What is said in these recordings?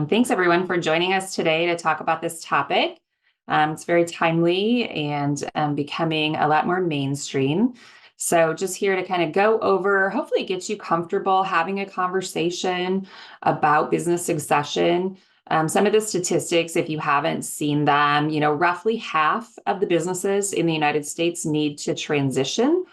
Thanks everyone for joining us today to talk about this topic. It's very timely and becoming a lot more mainstream. So just here to kind of go over, hopefully get you comfortable having a conversation about business succession. Some of the statistics, if you haven't seen them, roughly half of the businesses in the United States need to transition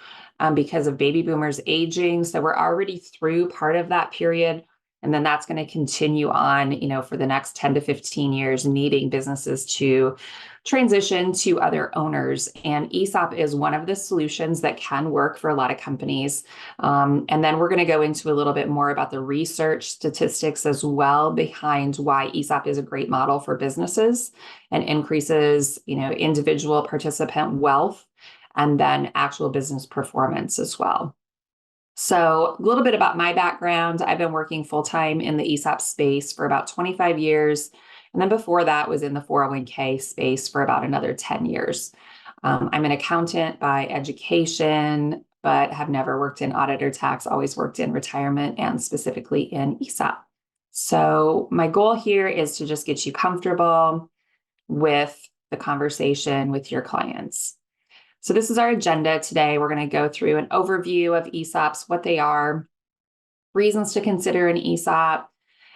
because of baby boomers aging. So we're already through part of that period. And then that's going to continue on, for the next 10 to 15 years, needing businesses to transition to other owners. And ESOP is one of the solutions that can work for a lot of companies. And then we're going to go into a little bit more about the research statistics as well behind why ESOP is a great model for businesses and increases, individual participant wealth and then actual business performance as well. So a little bit about my background. I've been working full-time in the ESOP space for about 25 years. And then before that was in the 401k space for about another 10 years. I'm an accountant by education, but have never worked in audit or tax, always worked in retirement and specifically in ESOP. So my goal here is to just get you comfortable with the conversation with your clients. So this is our agenda today. We're going to go through an overview of ESOPs, what they are, reasons to consider an ESOP,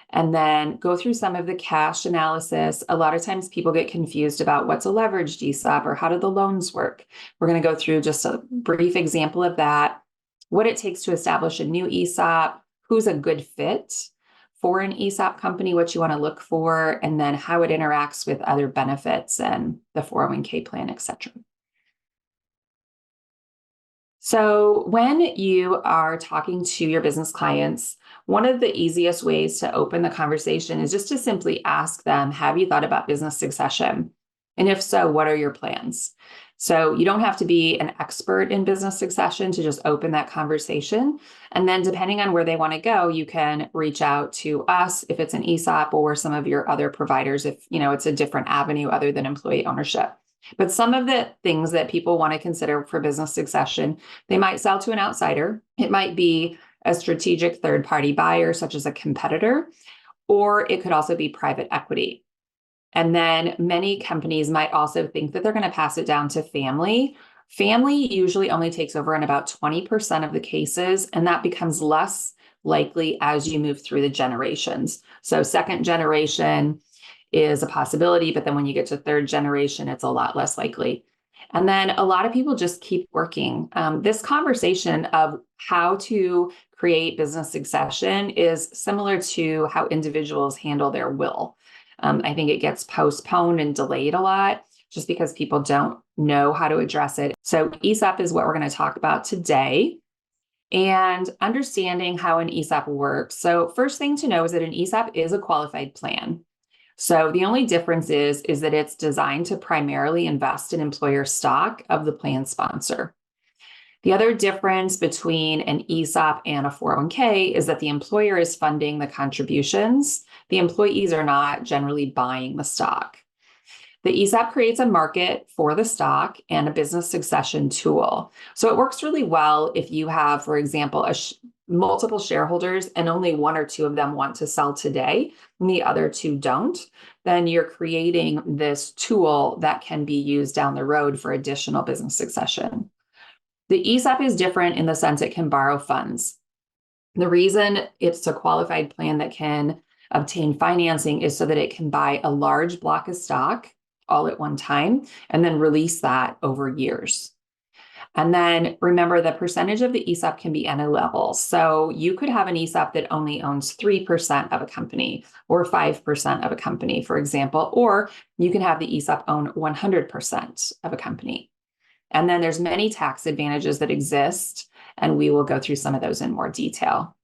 and then go through some of the cash analysis. A lot of times people get confused about what's a leveraged ESOP or how do the loans work. We're going to go through just a brief example of that, what it takes to establish a new ESOP, who's a good fit for an ESOP company, what you want to look for, and then how it interacts with other benefits and the 401k plan, etc. So when you are talking to your business clients, one of the easiest ways to open the conversation is just to simply ask them, have you thought about business succession? And if so, what are your plans? So you don't have to be an expert in business succession to just open that conversation. And then depending on where they want to go, you can reach out to us if it's an ESOP or some of your other providers if it's a different avenue other than employee ownership. But some of the things that people want to consider for business succession, they might sell to an outsider. It might be a strategic third-party buyer, such as a competitor, or it could also be private equity. And then many companies might also think that they're going to pass it down to family. Family usually only takes over in about 20% of the cases, and that becomes less likely as you move through the generations. So second generation is a possibility, but then when you get to third generation, it's a lot less likely. And then a lot of people just keep working. This conversation of how to create business succession is similar to how individuals handle their will. I think it gets postponed and delayed a lot just because people don't know how to address it. So ESOP is what we're going to talk about today and understanding how an ESOP works. So first thing to know is that an ESOP is a qualified plan. So the only difference is that it's designed to primarily invest in employer stock of the plan sponsor. The other difference between an ESOP and a 401k is that the employer is funding the contributions. The employees are not generally buying the stock. The ESOP creates a market for the stock and a business succession tool. So it works really well if you have, for example, multiple shareholders and only one or two of them want to sell today and the other two don't, then you're creating this tool that can be used down the road for additional business succession. The ESOP is different in the sense it can borrow funds. The reason it's a qualified plan that can obtain financing is so that it can buy a large block of stock all at one time and then release that over years. And then remember, the percentage of the ESOP can be any level. So you could have an ESOP that only owns 3% of a company or 5% of a company, for example, or you can have the ESOP own 100% of a company. And then there's many tax advantages that exist, and we will go through some of those in more detail.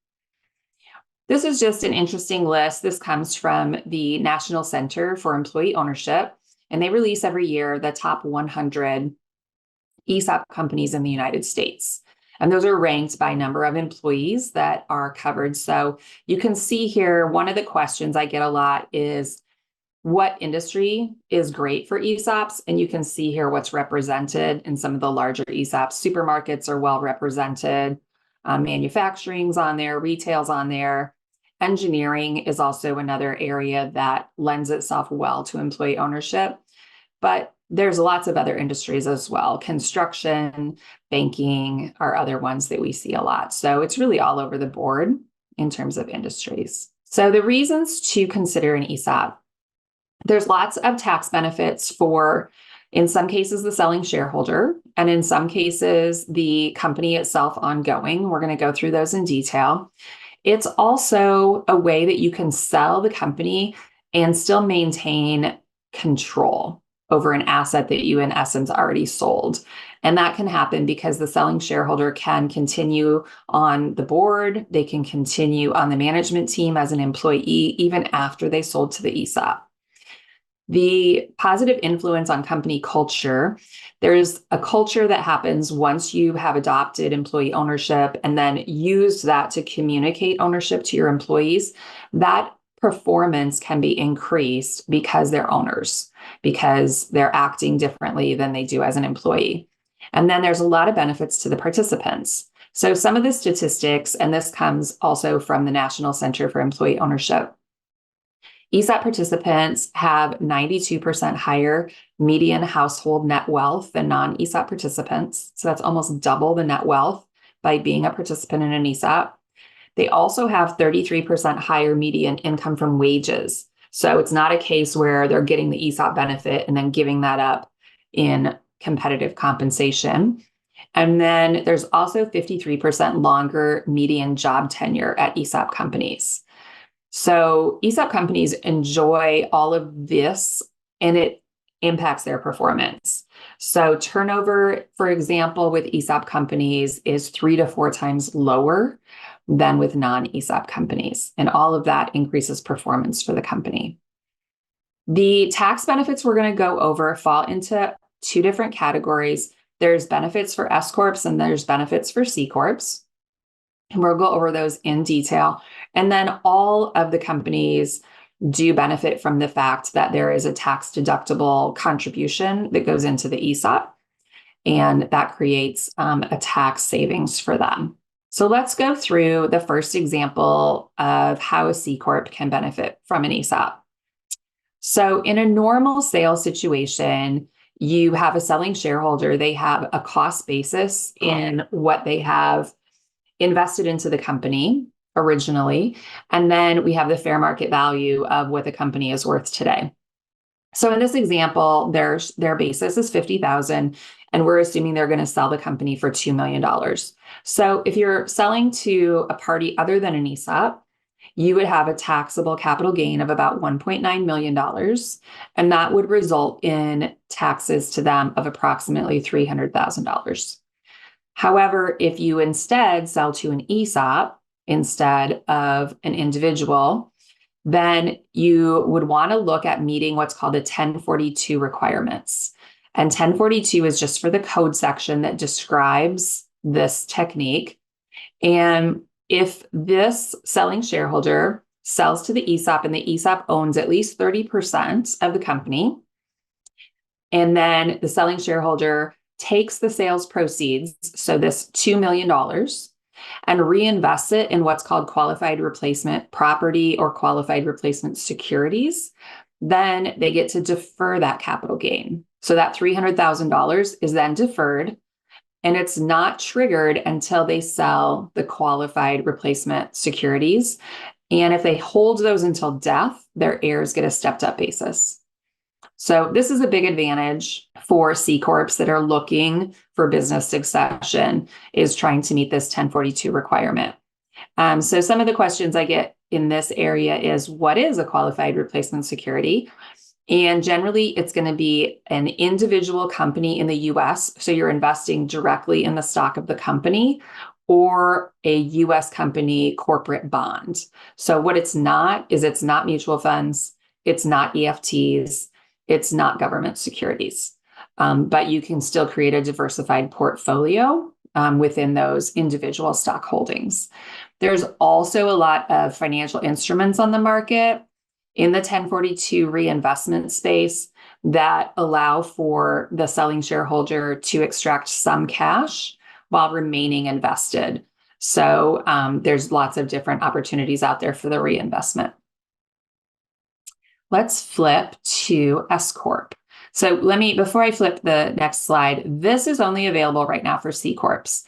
This is just an interesting list. This comes from the National Center for Employee Ownership, and they release every year the top 100 ESOP companies in the United States. And those are ranked by number of employees that are covered. So you can see here, one of the questions I get a lot is, what industry is great for ESOPs? And you can see here what's represented in some of the larger ESOPs. Supermarkets are well represented, manufacturing's on there, retail's on there. Engineering is also another area that lends itself well to employee ownership, but there's lots of other industries as well. Construction, banking are other ones that we see a lot. So it's really all over the board in terms of industries. So the reasons to consider an ESOP: there's lots of tax benefits for, in some cases, the selling shareholder, and in some cases, the company itself ongoing. We're going to go through those in detail. It's also a way that you can sell the company and still maintain control over an asset that you, in essence, already sold. And that can happen because the selling shareholder can continue on the board, they can continue on the management team as an employee, even after they sold to the ESOP. The positive influence on company culture: there's a culture that happens once you have adopted employee ownership and then used that to communicate ownership to your employees. That performance can be increased because they're owners, because they're acting differently than they do as an employee. And then there's a lot of benefits to the participants. So some of the statistics, and this comes also from the National Center for Employee Ownership, ESOP participants have 92% higher median household net wealth than non-ESOP participants. So that's almost double the net wealth by being a participant in an ESOP. They also have 33% higher median income from wages. So it's not a case where they're getting the ESOP benefit and then giving that up in competitive compensation. And then there's also 53% longer median job tenure at ESOP companies. So ESOP companies enjoy all of this, and it impacts their performance. So turnover, for example, with ESOP companies is 3 to 4 times lower than with non-ESOP companies. And all of that increases performance for the company. The tax benefits we're going to go over fall into 2 different categories. There's benefits for S Corps and there's benefits for C Corps. And we'll go over those in detail. And then all of the companies do benefit from the fact that there is a tax deductible contribution that goes into the ESOP, and that creates a tax savings for them. So let's go through the first example of how a C Corp can benefit from an ESOP. So in a normal sales situation, you have a selling shareholder. They have a cost basis in what they have invested into the company originally, and then we have the fair market value of what the company is worth today. So in this example, their basis is $50,000, and we're assuming they're going to sell the company for $2 million. So if you're selling to a party other than an ESOP, you would have a taxable capital gain of about $1.9 million, and that would result in taxes to them of approximately $300,000. However, if you instead sell to an ESOP instead of an individual, then you would want to look at meeting what's called a 1042 requirements. And 1042 is just for the code section that describes this technique. And if this selling shareholder sells to the ESOP and the ESOP owns at least 30% of the company, and then the selling shareholder takes the sales proceeds, so this $2 million, and reinvests it in what's called qualified replacement property or qualified replacement securities, then they get to defer that capital gain. So that $300,000 is then deferred, and it's not triggered until they sell the qualified replacement securities. And if they hold those until death, their heirs get a stepped up basis. So this is a big advantage for C Corps that are looking for business succession, is trying to meet this 1042 requirement. So some of the questions I get in this area is, what is a qualified replacement security? And generally, it's going to be an individual company in the US. So you're investing directly in the stock of the company, or a US company corporate bond. So what it's not is, it's not mutual funds, it's not EFTs, it's not government securities, but you can still create a diversified portfolio within those individual stock holdings. There's also a lot of financial instruments on the market in the 1042 reinvestment space that allow for the selling shareholder to extract some cash while remaining invested. So there's lots of different opportunities out there for the reinvestment. Let's flip to S Corp. So before I flip the next slide, this is only available right now for C Corps.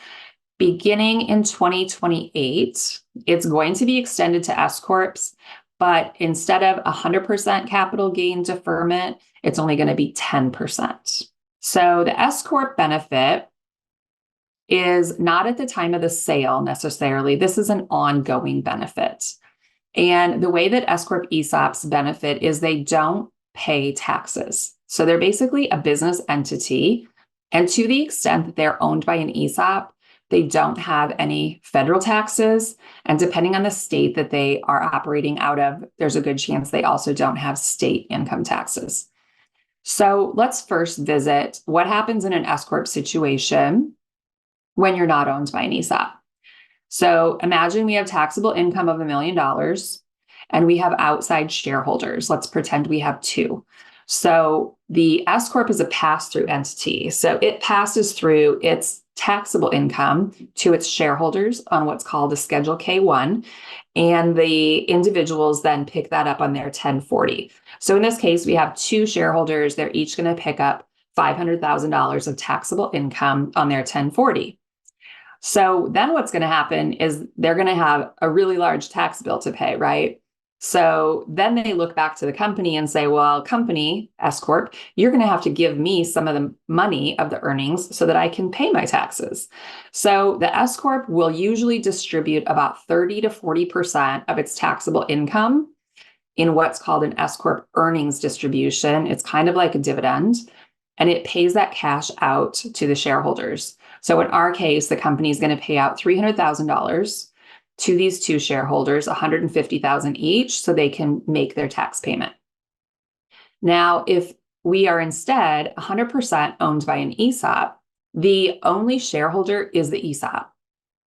Beginning in 2028, it's going to be extended to S Corps, but instead of 100% capital gain deferment, it's only going to be 10%. So the S Corp benefit is not at the time of the sale necessarily. This is an ongoing benefit. And the way that S Corp ESOPs benefit is they don't pay taxes. So they're basically a business entity. And to the extent that they're owned by an ESOP, they don't have any federal taxes. And depending on the state that they are operating out of, there's a good chance they also don't have state income taxes. So let's first visit what happens in an S Corp situation when you're not owned by an ESOP. So imagine we have taxable income of $1 million and we have outside shareholders. Let's pretend we have two. So the S Corp is a pass-through entity. So it passes through its taxable income to its shareholders on what's called a Schedule K-1, and the individuals then pick that up on their 1040. So in this case, we have two shareholders. They're each going to pick up $500,000 of taxable income on their 1040. So then what's going to happen is they're going to have a really large tax bill to pay, right? So then they look back to the company and say, well, company, S Corp, you're going to have to give me some of the money of the earnings so that I can pay my taxes. So the S Corp will usually distribute about 30 to 40% of its taxable income in what's called an S Corp earnings distribution. It's kind of like a dividend, and it pays that cash out to the shareholders. So in our case, the company is going to pay out $300,000 to these two shareholders, $150,000 each, so they can make their tax payment. Now, if we are instead 100% owned by an ESOP, the only shareholder is the ESOP,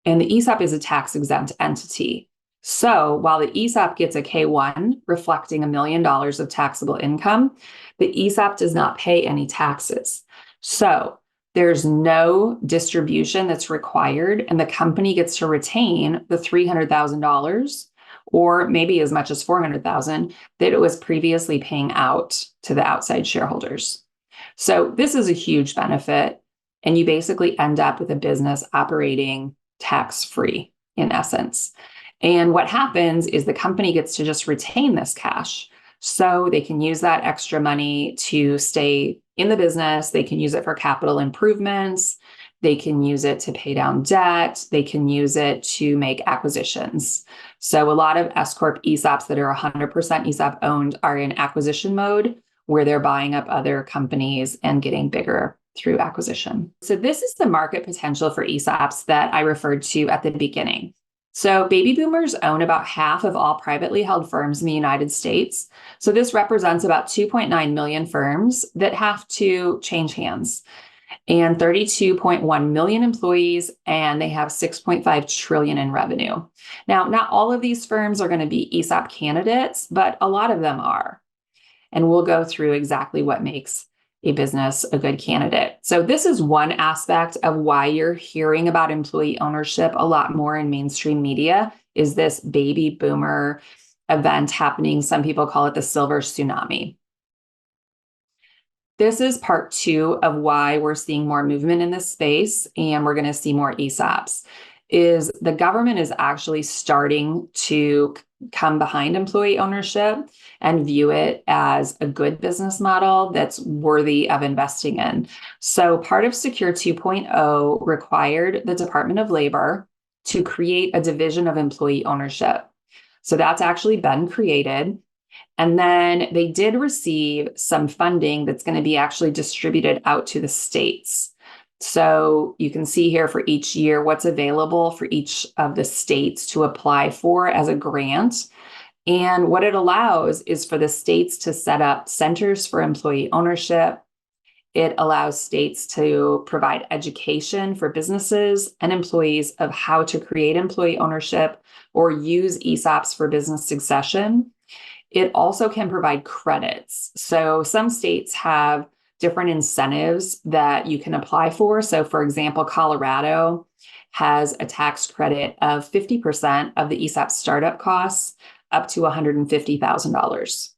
and the ESOP is a tax-exempt entity. So while the ESOP gets a K-1 reflecting $1 million of taxable income, the ESOP does not pay any taxes. So there's no distribution that's required, and the company gets to retain the $300,000 or maybe as much as $400,000 that it was previously paying out to the outside shareholders. So this is a huge benefit, and you basically end up with a business operating tax-free in essence. And what happens is the company gets to just retain this cash. So they can use that extra money to stay in the business. They can use it for capital improvements. They can use it to pay down debt. They can use it to make acquisitions. So a lot of S Corp ESOPs that are 100% ESOP owned are in acquisition mode, where they're buying up other companies and getting bigger through acquisition. So this is the market potential for ESOPs that I referred to at the beginning. So baby boomers own about half of all privately held firms in the United States. So this represents about 2.9 million firms that have to change hands, and 32.1 million employees, and they have 6.5 trillion in revenue. Now, not all of these firms are going to be ESOP candidates, but a lot of them are. And we'll go through exactly what makes a business a good candidate. So this is one aspect of why you're hearing about employee ownership a lot more in mainstream media, is this baby boomer event happening. Some people call it the silver tsunami. This is part two of why we're seeing more movement in this space, and we're going to see more ESOPs, is the government is actually starting to come behind employee ownership and view it as a good business model that's worthy of investing in. So part of Secure 2.0 required the Department of Labor to create a division of employee ownership. So that's actually been created. And then they did receive some funding that's going to be actually distributed out to the states. So you can see here for each year what's available for each of the states to apply for as a grant. And what it allows is for the states to set up centers for employee ownership. It allows states to provide education for businesses and employees of how to create employee ownership or use ESOPs for business succession. It also can provide credits. So some states have different incentives that you can apply for. So, for example, Colorado has a tax credit of 50% of the ESOP startup costs up to $150,000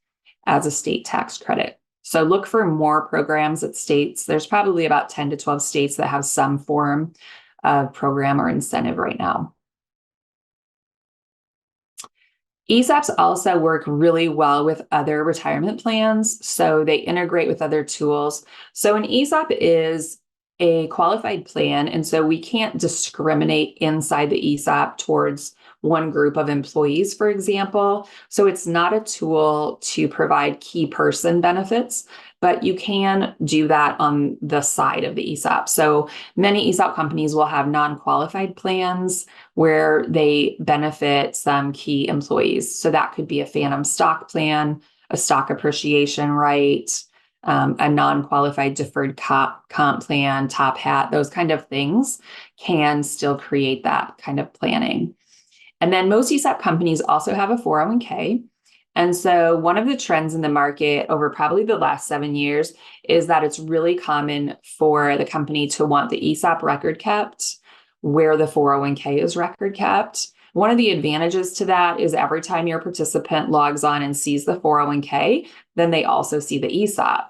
as a state tax credit. So look for more programs at states. There's probably about 10 to 12 states that have some form of program or incentive right now. ESOPs also work really well with other retirement plans, so they integrate with other tools. So an ESOP is a qualified plan, and so we can't discriminate inside the ESOP towards one group of employees, for example. So it's not a tool to provide key person benefits, but you can do that on the side of the ESOP. So many ESOP companies will have non-qualified plans where they benefit some key employees. So that could be a phantom stock plan, a stock appreciation right, a non-qualified deferred comp plan, top hat, those kind of things can still create that kind of planning. And then most ESOP companies also have a 401k. And so one of the trends in the market over probably the last 7 years is that it's really common for the company to want the ESOP record kept where the 401k is record kept. One of the advantages to that is every time your participant logs on and sees the 401k, then they also see the ESOP.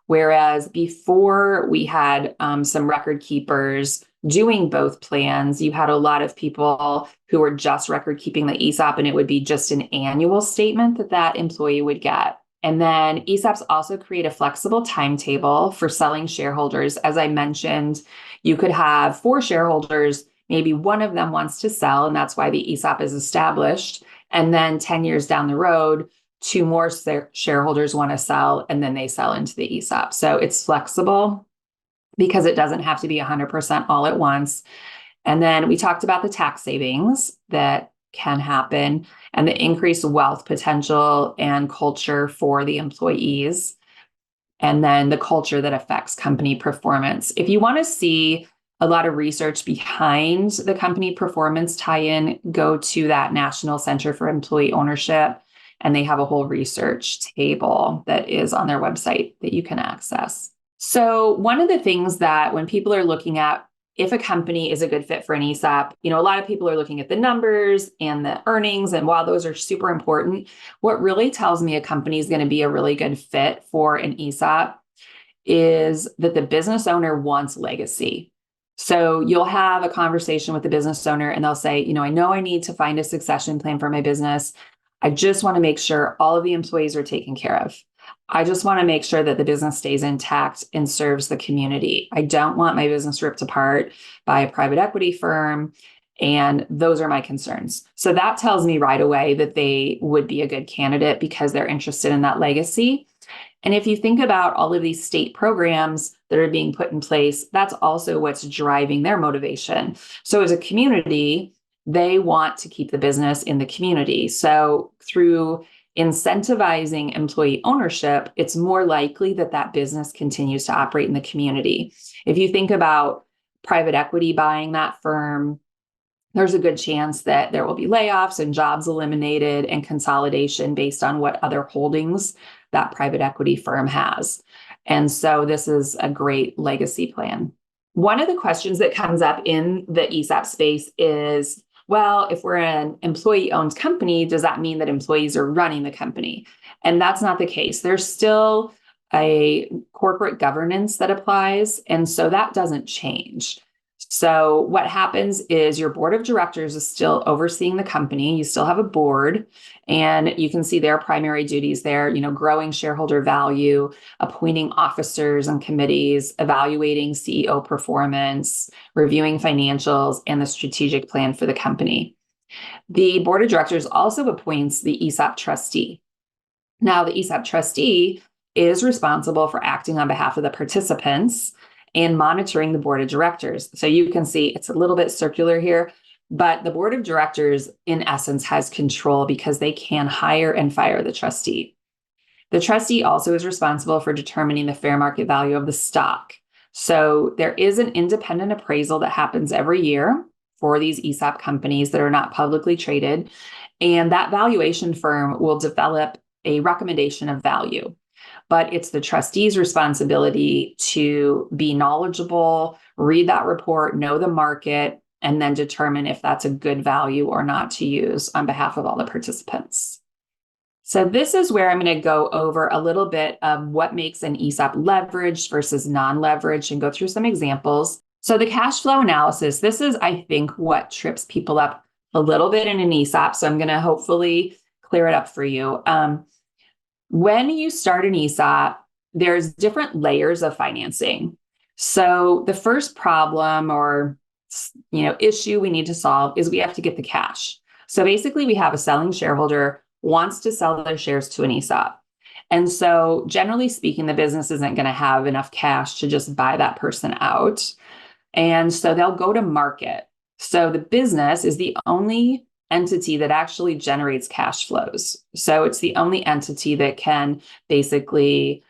Whereas before we had some record keepers doing both plans, you had a lot of people who were just record keeping the ESOP, and it would be just an annual statement that that employee would get. And then ESOPs also create a flexible timetable for selling shareholders. As I mentioned, you could have 4 shareholders, maybe one of them wants to sell, and that's why the ESOP is established. And then 10 years down the road, 2 more shareholders want to sell, and then they sell into the ESOP. So it's flexible because it doesn't have to be 100% all at once. And then we talked about the tax savings that can happen and the increased wealth potential and culture for the employees. And then the culture that affects company performance. If you want to see a lot of research behind the company performance tie-in, go to that National Center for Employee Ownership. And they have a whole research table that is on their website that you can access. So one of the things that when people are looking at if a company is a good fit for an ESOP, a lot of people are looking at the numbers and the earnings. And while those are super important, what really tells me a company is going to be a really good fit for an ESOP is that the business owner wants legacy. So you'll have a conversation with the business owner and they'll say, I know I need to find a succession plan for my business. I just want to make sure all of the employees are taken care of. I just want to make sure that the business stays intact and serves the community. I don't want my business ripped apart by a private equity firm. And those are my concerns. So that tells me right away that they would be a good candidate because they're interested in that legacy. And if you think about all of these state programs that are being put in place, that's also what's driving their motivation. So as a community, they want to keep the business in the community. So through incentivizing employee ownership, it's more likely that that business continues to operate in the community. If you think about private equity buying that firm, there's a good chance that there will be layoffs and jobs eliminated and consolidation based on what other holdings that private equity firm has. And so this is a great legacy plan. One of the questions that comes up in the ESOP space is, well, if we're an employee-owned company, does that mean that employees are running the company? And that's not the case. There's still a corporate governance that applies, and so that doesn't change. So what happens is your board of directors is still overseeing the company. You still have a board, and you can see their primary duties there, growing shareholder value, appointing officers and committees, evaluating CEO performance, reviewing financials, and the strategic plan for the company. The board of directors also appoints the ESOP trustee. Now, the ESOP trustee is responsible for acting on behalf of the participants and monitoring the board of directors. So you can see it's a little bit circular here, but the board of directors, in essence, has control because they can hire and fire the trustee. The trustee also is responsible for determining the fair market value of the stock. So there is an independent appraisal that happens every year for these ESOP companies that are not publicly traded, and that valuation firm will develop a recommendation of value. but it's the trustee's responsibility to be knowledgeable, read that report, know the market, and then determine if that's a good value or not to use on behalf of all the participants. So this is where I'm going to go over a little bit of what makes an ESOP leveraged versus non-leveraged and go through some examples. So the cash flow analysis, this is, I think, what trips people up a little bit in an ESOP. So I'm going to hopefully clear it up for you. When you start an ESOP, there's different layers of financing. So the first problem or issue we need to solve is we have to get the cash. So basically we have a selling shareholder wants to sell their shares to an ESOP. And so generally speaking, the business isn't going to have enough cash to just buy that person out. And so they'll go to market. So the business is the only entity that actually generates cash flows. So it's the only entity that can basically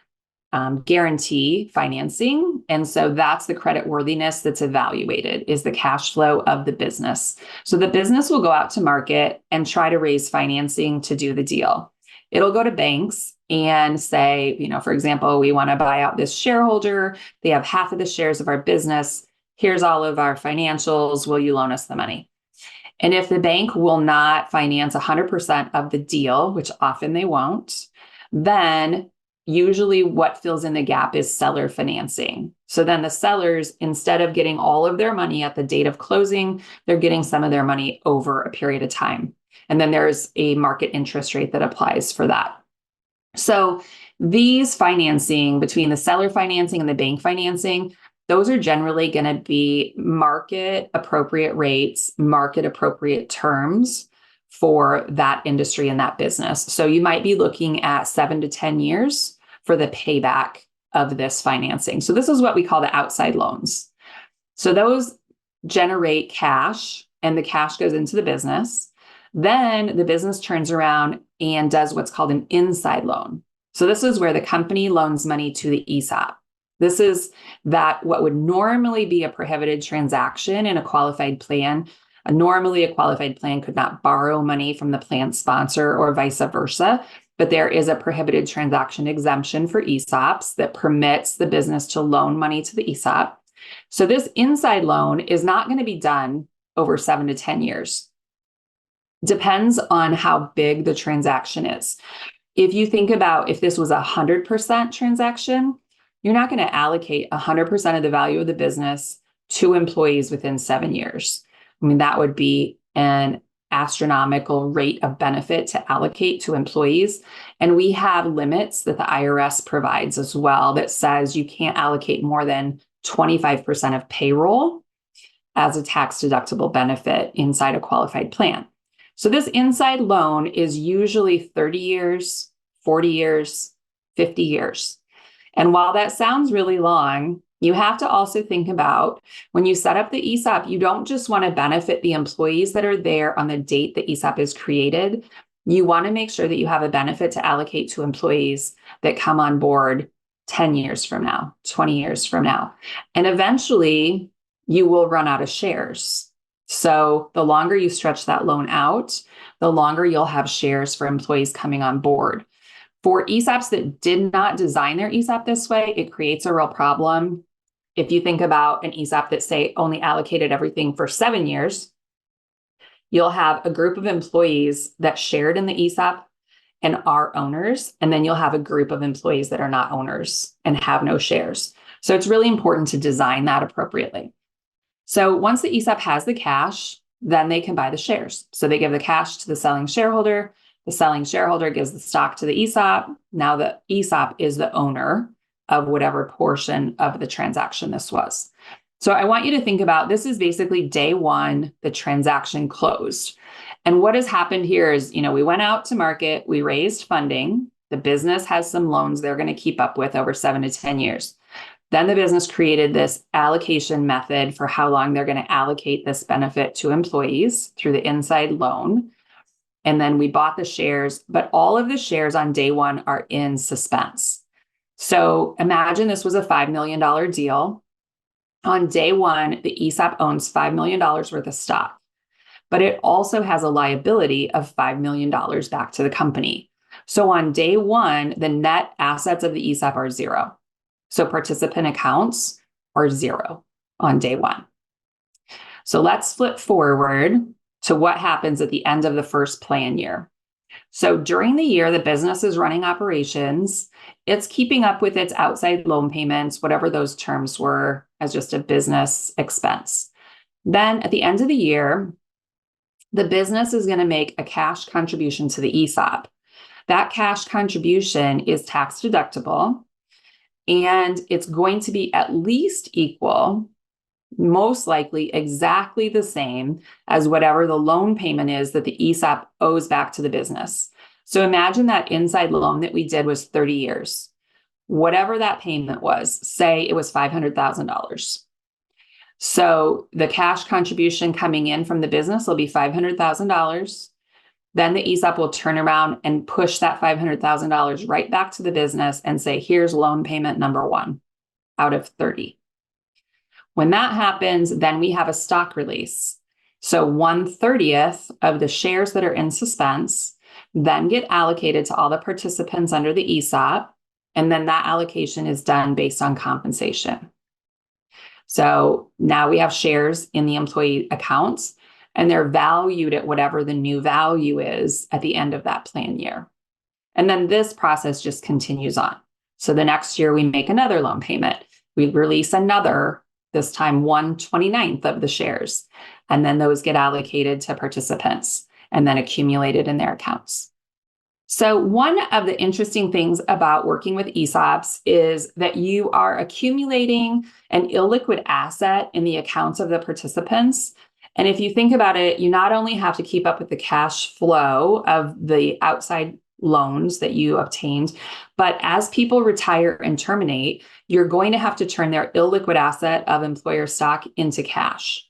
guarantee financing. And so that's the credit worthiness that's evaluated, is the cash flow of the business. So the business will go out to market and try to raise financing to do the deal. It'll go to banks and say, for example, we want to buy out this shareholder. They have half of the shares of our business. Here's all of our financials. Will you loan us the money? And if the bank will not finance 100% of the deal, which often they won't, then usually what fills in the gap is seller financing. So then the sellers, instead of getting all of their money at the date of closing, they're getting some of their money over a period of time. And then there's a market interest rate that applies for that. So these financing between the seller financing and the bank financing, those are generally going to be market appropriate rates, market appropriate terms for that industry and that business. So you might be looking at 7 to 10 years for the payback of this financing. So this is what we call the outside loans. So those generate cash and the cash goes into the business. Then the business turns around and does what's called an inside loan. So this is where the company loans money to the ESOP. This is that what would normally be a prohibited transaction in a qualified plan. Normally, a qualified plan could not borrow money from the plan sponsor or vice versa, but there is a prohibited transaction exemption for ESOPs that permits the business to loan money to the ESOP. So this inside loan is not going to be done over 7 to 10 years. Depends on how big the transaction is. If you think about if this was a 100% transaction, you're not going to allocate 100% of the value of the business to employees within 7 years. I mean, that would be an astronomical rate of benefit to allocate to employees. And we have limits that the IRS provides as well that says you can't allocate more than 25% of payroll as a tax deductible benefit inside a qualified plan. So this inside loan is usually 30 years, 40 years, 50 years. And while that sounds really long, you have to also think about when you set up the ESOP, you don't just want to benefit the employees that are there on the date the ESOP is created. You want to make sure that you have a benefit to allocate to employees that come on board 10 years from now, 20 years from now. And eventually you will run out of shares. So the longer you stretch that loan out, the longer you'll have shares for employees coming on board. For ESOPs that did not design their ESOP this way, it creates a real problem. If you think about an ESOP that, say, only allocated everything for 7 years, you'll have a group of employees that shared in the ESOP and are owners, and then you'll have a group of employees that are not owners and have no shares. So it's really important to design that appropriately. So once the ESOP has the cash, then they can buy the shares. So they give the cash to the selling shareholder. The selling shareholder gives the stock to the ESOP. Now the ESOP is the owner of whatever portion of the transaction this was. So I want you to think about this is basically day one, the transaction closed. And what has happened here is, we went out to market, we raised funding. The business has some loans they're going to keep up with over 7 to 10 years. Then the business created this allocation method for how long they're going to allocate this benefit to employees through the inside loan. And then we bought the shares, but all of the shares on day one are in suspense. So imagine this was a $5 million deal. On day one, the ESOP owns $5 million worth of stock, but it also has a liability of $5 million back to the company. So on day one, the net assets of the ESOP are zero. So participant accounts are zero on day one. So let's flip forward to what happens at the end of the first plan year. So during the year, the business is running operations. It's keeping up with its outside loan payments, whatever those terms were, as just a business expense. Then at the end of the year, the business is going to make a cash contribution to the ESOP. That cash contribution is tax deductible, and it's going to be at least equal, most likely exactly the same as whatever the loan payment is that the ESOP owes back to the business. So imagine that inside loan that we did was 30 years. Whatever that payment was, say it was $500,000. So the cash contribution coming in from the business will be $500,000. Then the ESOP will turn around and push that $500,000 right back to the business and say, here's loan payment number one out of 30. When that happens, then we have a stock release. So 1/30 of the shares that are in suspense then get allocated to all the participants under the ESOP. And then that allocation is done based on compensation. So now we have shares in the employee accounts, and they're valued at whatever the new value is at the end of that plan year. And then this process just continues on. So the next year we make another loan payment. We release another, this time 1/29 of the shares. And then those get allocated to participants and then accumulated in their accounts. So one of the interesting things about working with ESOPs is that you are accumulating an illiquid asset in the accounts of the participants. And if you think about it, you not only have to keep up with the cash flow of the outside loans that you obtained, but as people retire and terminate, you're going to have to turn their illiquid asset of employer stock into cash.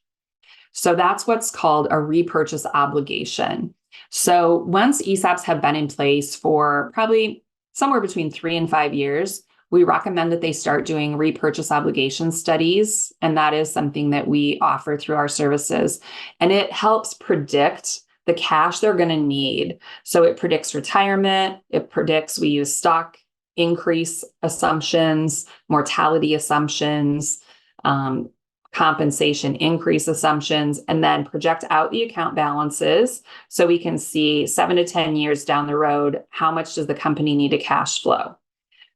So that's what's called a repurchase obligation. So once ESOPs have been in place for probably somewhere between 3 and 5 years, we recommend that they start doing repurchase obligation studies. And that is something that we offer through our services. And it helps predict the cash they're going to need. So it predicts retirement. It predicts, we use stock increase assumptions, mortality assumptions, compensation increase assumptions, and then project out the account balances so we can see 7 to 10 years down the road, how much does the company need to cash flow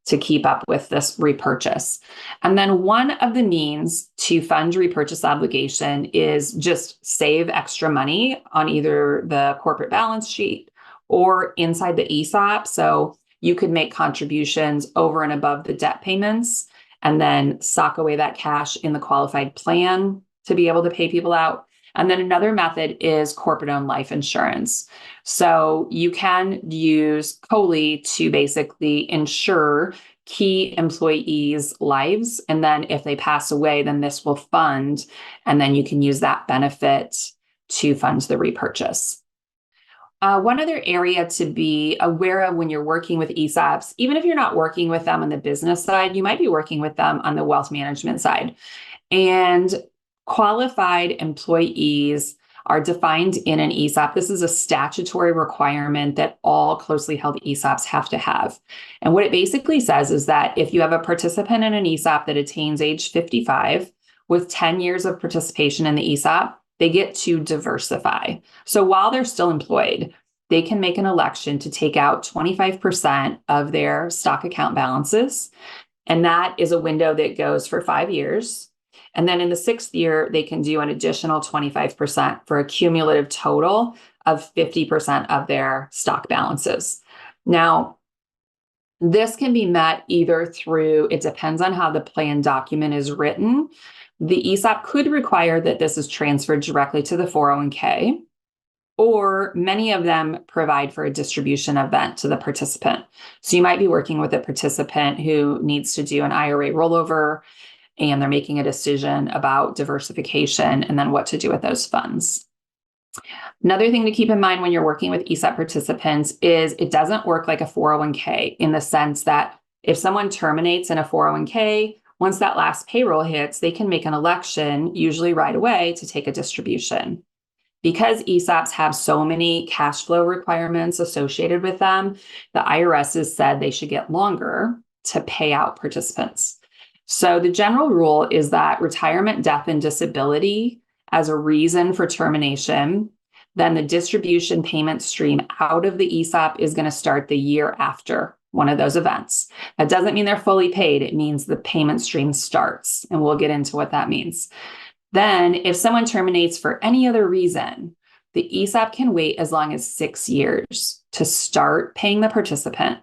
to keep up with this repurchase. And then one of the means to fund repurchase obligation is just save extra money on either the corporate balance sheet or inside the ESOP. So you could make contributions over and above the debt payments and then sock away that cash in the qualified plan to be able to pay people out. And then another method is corporate-owned life insurance. So you can use COLI to basically insure key employees' lives. And then if they pass away, then this will fund, and then you can use that benefit to fund the repurchase. One other area to be aware of when you're working with ESOPs, even if you're not working with them on the business side, you might be working with them on the wealth management side. And qualified employees are defined in an ESOP. This is a statutory requirement that all closely held ESOPs have to have. And what it basically says is that if you have a participant in an ESOP that attains age 55 with 10 years of participation in the ESOP, they get to diversify. So while they're still employed, they can make an election to take out 25% of their stock account balances. And that is a window that goes for 5 years. And then in the 6th year, they can do an additional 25% for a cumulative total of 50% of their stock balances. Now, this can be met either through, it depends on how the plan document is written. The ESOP could require that this is transferred directly to the 401k, or many of them provide for a distribution event to the participant. So you might be working with a participant who needs to do an IRA rollover, and they're making a decision about diversification and then what to do with those funds. Another thing to keep in mind when you're working with ESOP participants is it doesn't work like a 401k in the sense that if someone terminates in a 401k, once that last payroll hits, they can make an election, usually right away, to take a distribution. Because ESOPs have so many cash flow requirements associated with them, the IRS has said they should get longer to pay out participants. So the general rule is that retirement, death, and disability as a reason for termination, then the distribution payment stream out of the ESOP is going to start the year after one of those events. That doesn't mean they're fully paid. It means the payment stream starts, and we'll get into what that means. Then, if someone terminates for any other reason, the ESOP can wait as long as 6 years to start paying the participant.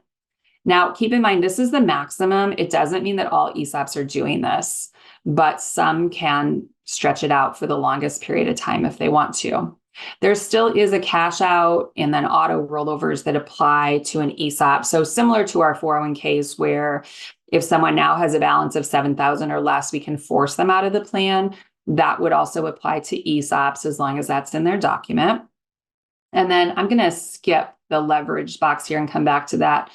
Now, keep in mind, this is the maximum. It doesn't mean that all ESOPs are doing this, but some can stretch it out for the longest period of time if they want to. There still is a cash out and then auto rollovers that apply to an ESOP. So similar to our 401ks, where if someone now has a balance of $7,000 or less, we can force them out of the plan. That would also apply to ESOPs as long as that's in their document. And then I'm going to skip the leverage box here and come back to that.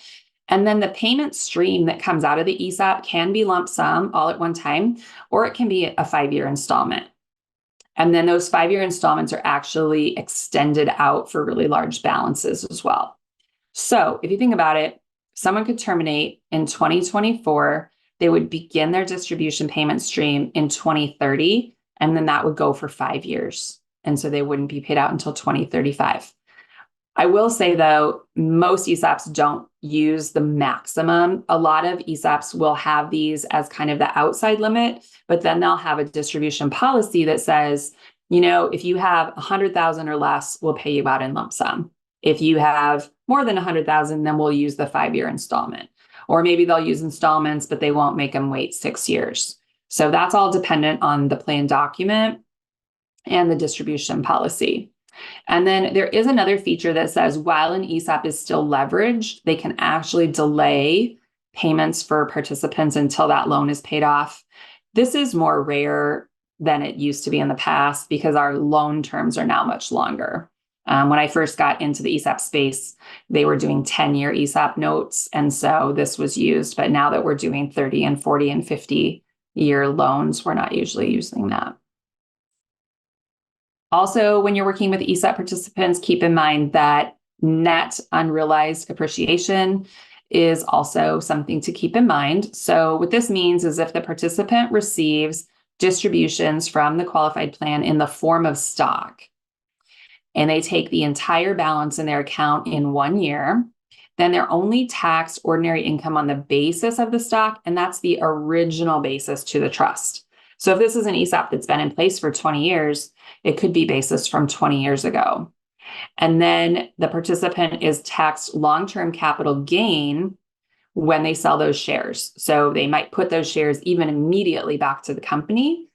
And then the payment stream that comes out of the ESOP can be lump sum all at one time, or it can be a 5-year installment. And then those 5-year installments are actually extended out for really large balances as well. So if you think about it, someone could terminate in 2024, they would begin their distribution payment stream in 2030, and then that would go for 5 years. And so they wouldn't be paid out until 2035. I will say, though, most ESOPs don't use the maximum. A lot of ESOPs will have these as kind of the outside limit, but then they'll have a distribution policy that says, if you have 100,000 or less, we'll pay you out in lump sum. If you have more than 100,000, then we'll use the 5-year installment. Or maybe they'll use installments, but they won't make them wait 6 years. So that's all dependent on the plan document and the distribution policy. And then there is another feature that says while an ESOP is still leveraged, they can actually delay payments for participants until that loan is paid off. This is more rare than it used to be in the past because our loan terms are now much longer. When I first got into the ESOP space, they were doing 10-year ESOP notes. And so this was used. But now that we're doing 30 and 40 and 50-year loans, we're not usually using that. Also, when you're working with ESOP participants, keep in mind that net unrealized appreciation is also something to keep in mind. So what this means is if the participant receives distributions from the qualified plan in the form of stock, and they take the entire balance in their account in 1 year, then they're only taxed ordinary income on the basis of the stock, and that's the original basis to the trust. So if this is an ESOP that's been in place for 20 years, it could be basis from 20 years ago. And then the participant is taxed long-term capital gain when they sell those shares. So they might put those shares even immediately back to the company.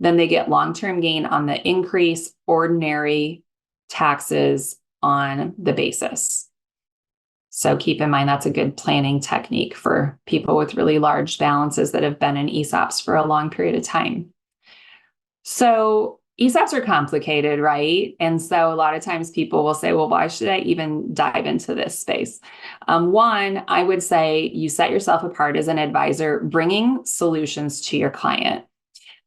Then they get long-term gain on the increase, ordinary taxes on the basis. So keep in mind, that's a good planning technique for people with really large balances that have been in ESOPs for a long period of time. So ESOPs are complicated, right? And so a lot of times people will say, well, why should I even dive into this space? One, I would say you set yourself apart as an advisor, bringing solutions to your client.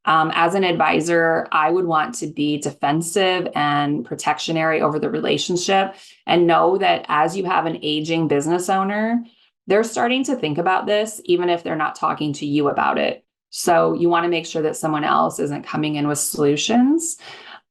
As an advisor, I would want to be defensive and protectionary over the relationship and know that as you have an aging business owner, they're starting to think about this, even if they're not talking to you about it. So you want to make sure that someone else isn't coming in with solutions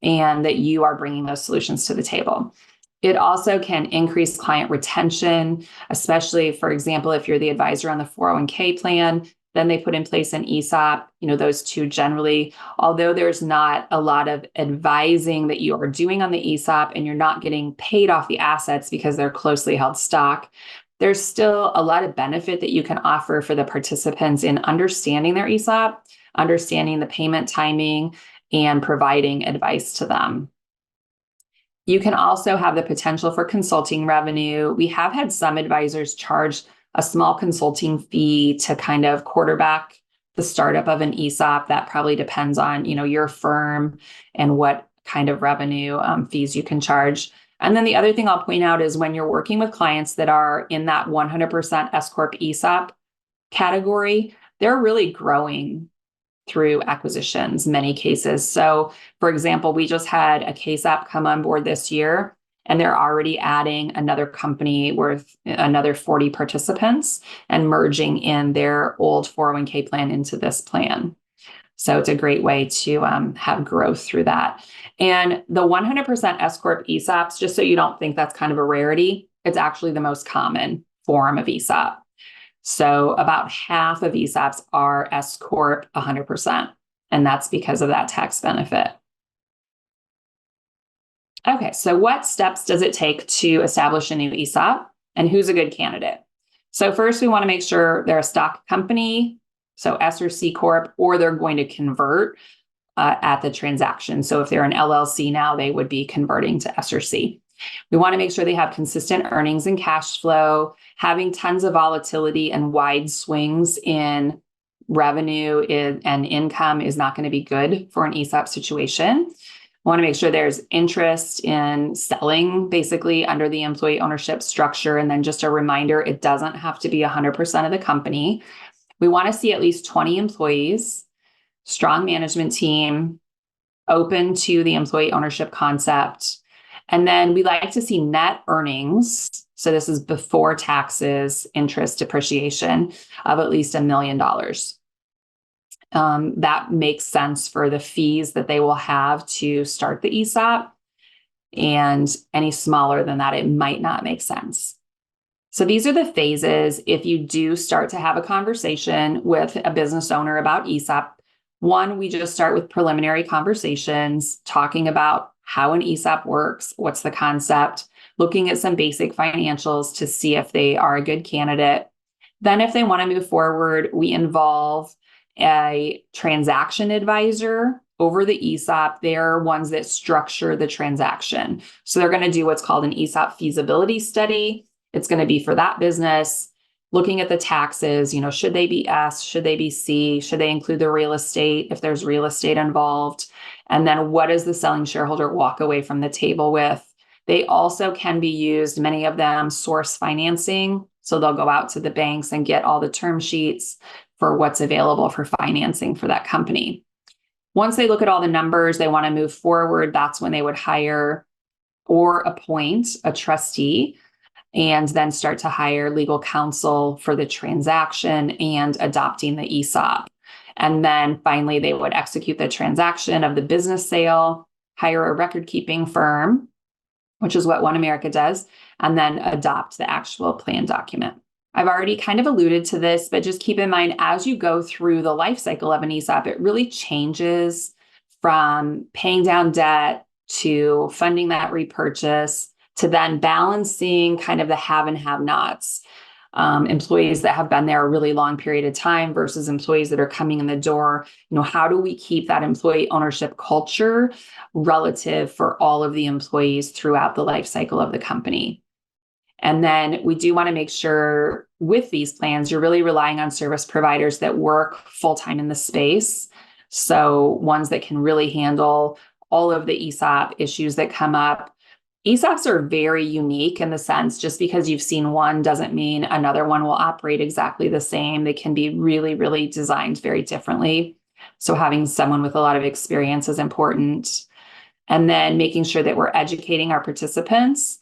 and that you are bringing those solutions to the table. It also can increase client retention, especially, for example, if you're the advisor on the 401k plan, then they put in place an ESOP. Those two generally, although there's not a lot of advising that you are doing on the ESOP and you're not getting paid off the assets because they're closely held stock, there's still a lot of benefit that you can offer for the participants in understanding their ESOP, understanding the payment timing, and providing advice to them. You can also have the potential for consulting revenue. We have had some advisors charge a small consulting fee to kind of quarterback the startup of an ESOP. That probably depends on, your firm and what kind of revenue fees you can charge. And then the other thing I'll point out is when you're working with clients that are in that 100% S Corp ESOP category, they're really growing through acquisitions, many cases. So, for example, we just had a case app come on board this year, and they're already adding another company worth another 40 participants and merging in their old 401k plan into this plan. So it's a great way to have growth through that. And the 100% S Corp ESOPs, just so you don't think that's kind of a rarity, it's actually the most common form of ESOP. So about half of ESOPs are S Corp 100%, and that's because of that tax benefit. Okay, so what steps does it take to establish a new ESOP, and who's a good candidate? So first, we want to make sure they're a stock company, so S or C Corp, or they're going to convert at the transaction. So if they're an LLC now, they would be converting to S or C. We want to make sure they have consistent earnings and cash flow. Having tons of volatility and wide swings in revenue and income is not going to be good for an ESOP situation. We want to make sure there's interest in selling basically under the employee ownership structure. And then just a reminder, it doesn't have to be 100% of the company. We want to see at least 20 employees, strong management team, open to the employee ownership concept. And then we like to see net earnings. So this is before taxes, interest, depreciation of at least $1 million. That makes sense for the fees that they will have to start the ESOP. And any smaller than that, it might not make sense. So these are the phases if you do start to have a conversation with a business owner about ESOP. One, we just start with preliminary conversations, talking about how an ESOP works, what's the concept, looking at some basic financials to see if they are a good candidate. Then if they want to move forward, we involve a transaction advisor over the ESOP. They're ones that structure the transaction. So they're going to do what's called an ESOP feasibility study. It's going to be for that business, looking at the taxes, should they be S, should they be C, should they include the real estate if there's real estate involved? And then what does the selling shareholder walk away from the table with? They also can be used, many of them source financing. So they'll go out to the banks and get all the term sheets for what's available for financing for that company. Once they look at all the numbers, they want to move forward. That's when they would hire or appoint a trustee and then start to hire legal counsel for the transaction and adopting the ESOP. And then finally, they would execute the transaction of the business sale, hire a record-keeping firm, which is what One America does, and then adopt the actual plan document. I've already kind of alluded to this, but just keep in mind, as you go through the life cycle of an ESOP, it really changes from paying down debt to funding that repurchase to then balancing kind of the have and have-nots. Employees that have been there a really long period of time versus employees that are coming in the door. How do we keep that employee ownership culture relative for all of the employees throughout the life cycle of the company? And then we do want to make sure with these plans, you're really relying on service providers that work full-time in the space. So ones that can really handle all of the ESOP issues that come up. ESOPs are very unique in the sense, just because you've seen one doesn't mean another one will operate exactly the same. They can be really, really designed very differently. So having someone with a lot of experience is important. And then making sure that we're educating our participants.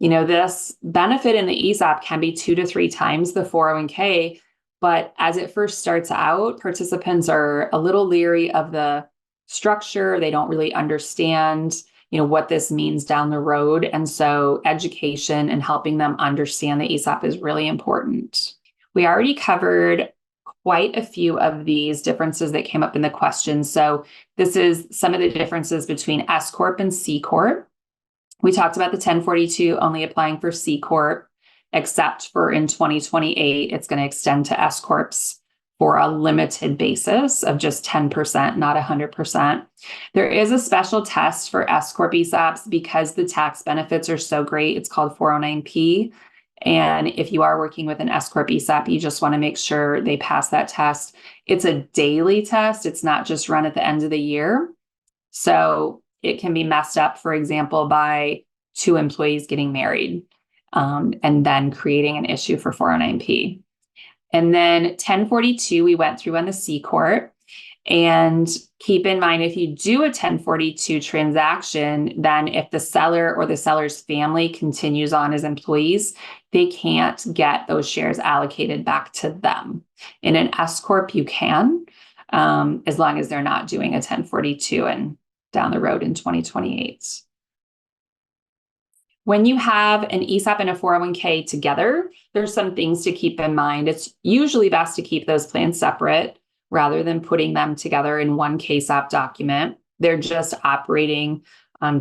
This benefit in the ESOP can be 2 to 3 times the 401k, but as it first starts out, participants are a little leery of the structure. They don't really understand what this means down the road. And so education and helping them understand the ESOP is really important. We already covered quite a few of these differences that came up in the question. So this is some of the differences between S Corp and C Corp. We talked about the 1042 only applying for C Corp, except for in 2028, it's going to extend to S Corps for a limited basis of just 10%, not 100%. There is a special test for S Corp ESOPs because the tax benefits are so great. It's called 409P. And if you are working with an S Corp ESOP, you just want to make sure they pass that test. It's a daily test. It's not just run at the end of the year. So it can be messed up, for example, by 2 employees getting married and then creating an issue for 409P. And then 1042, we went through on the C Corp. And keep in mind, if you do a 1042 transaction, then if the seller or the seller's family continues on as employees, they can't get those shares allocated back to them. In an S Corp, you can, as long as they're not doing a 1042 and down the road in 2028. When you have an ESOP and a 401k together, there's some things to keep in mind. It's usually best to keep those plans separate rather than putting them together in one KSOP document. They're just operating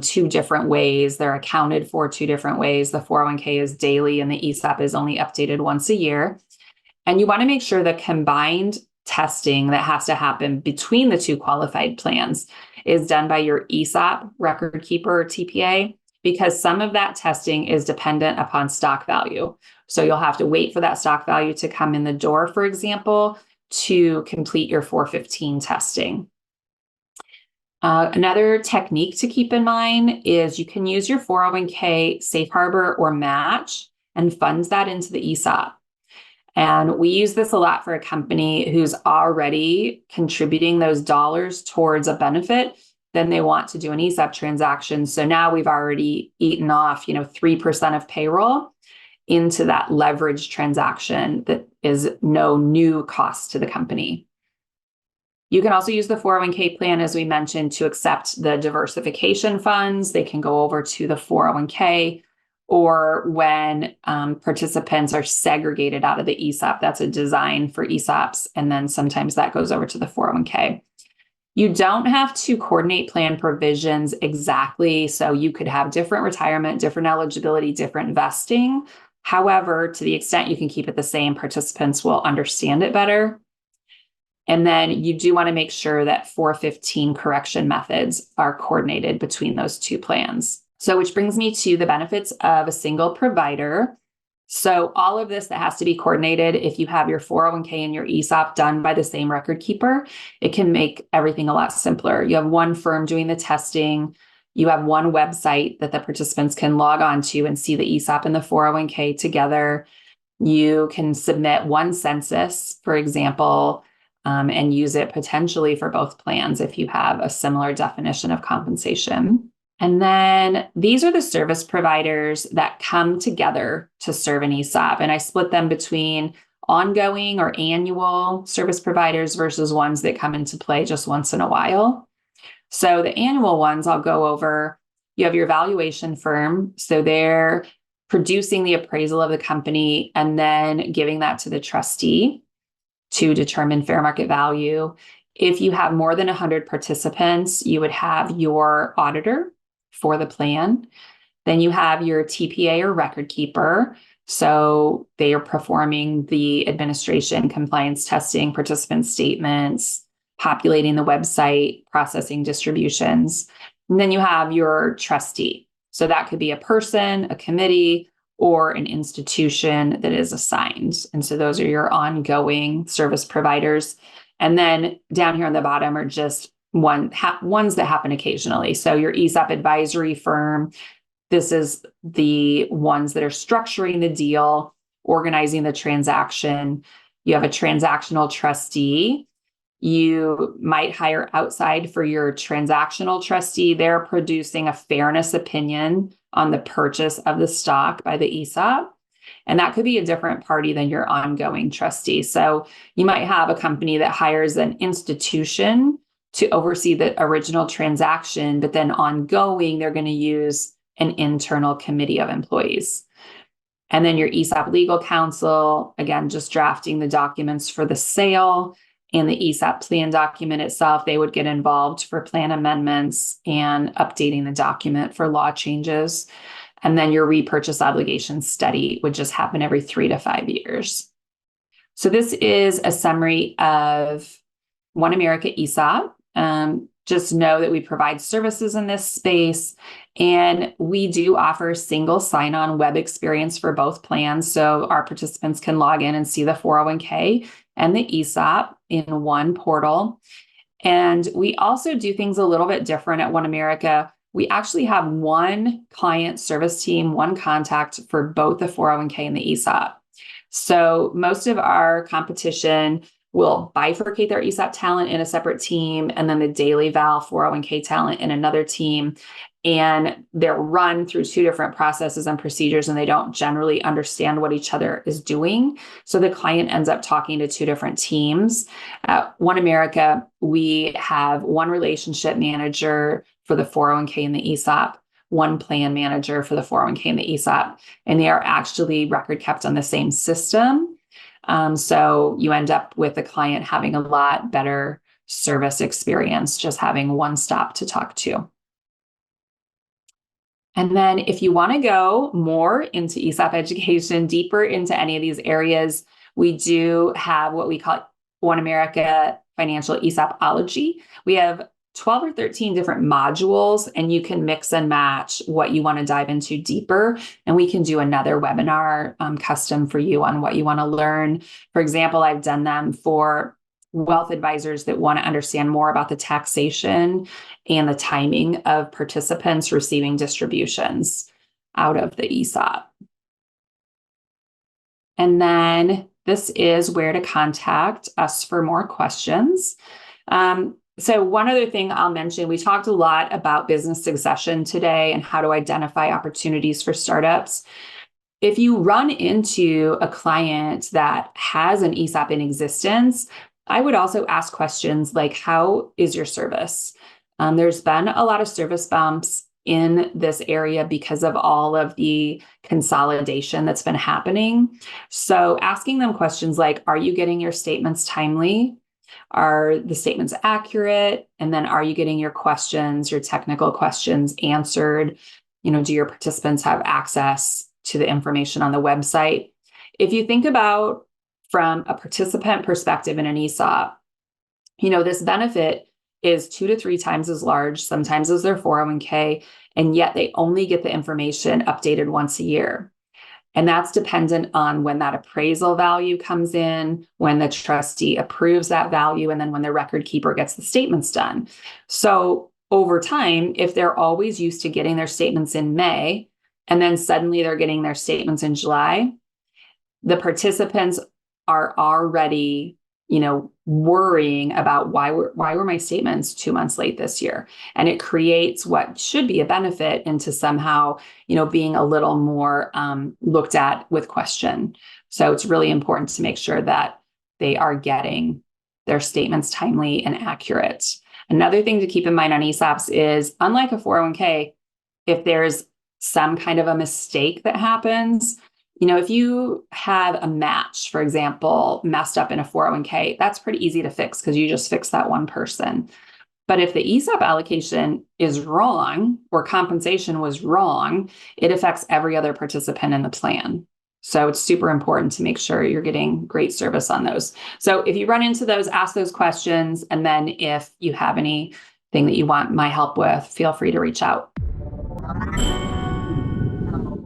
two different ways. They're accounted for two different ways. The 401k is daily and the ESOP is only updated once a year. And you want to make sure the combined testing that has to happen between the two qualified plans is done by your ESOP record keeper or TPA, because some of that testing is dependent upon stock value. So you'll have to wait for that stock value to come in the door, for example, to complete your 415 testing. Another technique to keep in mind is you can use your 401k safe harbor or match and funds that into the ESOP. And we use this a lot for a company who's already contributing those dollars towards a benefit. Then they want to do an ESOP transaction. So now we've already eaten off, 3% of payroll into that leverage transaction that is no new cost to the company. You can also use the 401k plan, as we mentioned, to accept the diversification funds. They can go over to the 401k, or when participants are segregated out of the ESOP, that's a design for ESOPs. And then sometimes that goes over to the 401k. You don't have to coordinate plan provisions exactly. So you could have different retirement, different eligibility, different vesting. However, to the extent you can keep it the same, participants will understand it better. And then you do want to make sure that 415 correction methods are coordinated between those two plans. So which brings me to the benefits of a single provider. So all of this that has to be coordinated, if you have your 401k and your ESOP done by the same record keeper, it can make everything a lot simpler. You have one firm doing the testing. You have one website that the participants can log on to and see the ESOP and the 401k together. You can submit one census, for example, and use it potentially for both plans if you have a similar definition of compensation. And then these are the service providers that come together to serve an ESOP. And I split them between ongoing or annual service providers versus ones that come into play just once in a while. So the annual ones I'll go over. You have your valuation firm. So they're producing the appraisal of the company and then giving that to the trustee to determine fair market value. If you have more than 100 participants, you would have your auditor for the plan. Then you have your TPA or record keeper. So they are performing the administration, compliance testing, participant statements, populating the website, processing distributions. And then you have your trustee. So that could be a person, a committee, or an institution that is assigned. And so those are your ongoing service providers. And then down here on the bottom are just ones that happen occasionally. So your ESOP advisory firm, this is the ones that are structuring the deal, organizing the transaction. You have a transactional trustee. You might hire outside for your transactional trustee. They're producing a fairness opinion on the purchase of the stock by the ESOP. And that could be a different party than your ongoing trustee. So you might have a company that hires an institution to oversee the original transaction, but then ongoing, they're going to use an internal committee of employees. And then your ESOP legal counsel, again, just drafting the documents for the sale. And the ESOP plan document itself, they would get involved for plan amendments and updating the document for law changes. And then your repurchase obligation study would just happen every 3 to 5 years. So this is a summary of One America ESOP. Just know that we provide services in this space, and we do offer single sign-on web experience for both plans. So our participants can log in and see the 401k and the ESOP in one portal. And we also do things a little bit different at One America. We actually have one client service team, one contact for both the 401k and the ESOP. So most of our competition will bifurcate their ESOP talent in a separate team, and then the daily Val 401k talent in another team. And they're run through two different processes and procedures, and they don't generally understand what each other is doing. So the client ends up talking to two different teams. At One America, we have one relationship manager for the 401k and the ESOP, one plan manager for the 401k and the ESOP, and they are actually record kept on the same system. So you end up with the client having a lot better service experience, just having one stop to talk to. And then if you want to go more into ESOP education, deeper into any of these areas, we do have what we call One America Financial ESOPology. We have 12 or 13 different modules, and you can mix and match what you want to dive into deeper. And we can do another webinar custom for you on what you want to learn. For example, I've done them for wealth advisors that want to understand more about the taxation and the timing of participants receiving distributions out of the ESOP. And then this is where to contact us for more questions. So one other thing I'll mention, we talked a lot about business succession today and how to identify opportunities for startups. If you run into a client that has an ESOP in existence, I would also ask questions like, how is your service? There's been a lot of service bumps in this area because of all of the consolidation that's been happening. So asking them questions like, are you getting your statements timely? Are the statements accurate? And then are you getting your questions, your technical questions answered? Do your participants have access to the information on the website? If you think about from a participant perspective in an ESOP, this benefit is 2 to 3 times as large, sometimes as their 401k, and yet they only get the information updated once a year. And that's dependent on when that appraisal value comes in, when the trustee approves that value, and then when the record keeper gets the statements done. So over time, if they're always used to getting their statements in May, and then suddenly they're getting their statements in July, the participants are already, worrying about why were my statements 2 months late this year? And it creates what should be a benefit into somehow, being a little more looked at with question. So it's really important to make sure that they are getting their statements timely and accurate. Another thing to keep in mind on ESOPs is, unlike a 401k, if there's some kind of a mistake that happens, if you have a match, for example, messed up in a 401k, that's pretty easy to fix because you just fix that one person. But if the ESOP allocation is wrong or compensation was wrong, it affects every other participant in the plan. So it's super important to make sure you're getting great service on those. So if you run into those, ask those questions. And then if you have anything that you want my help with, feel free to reach out.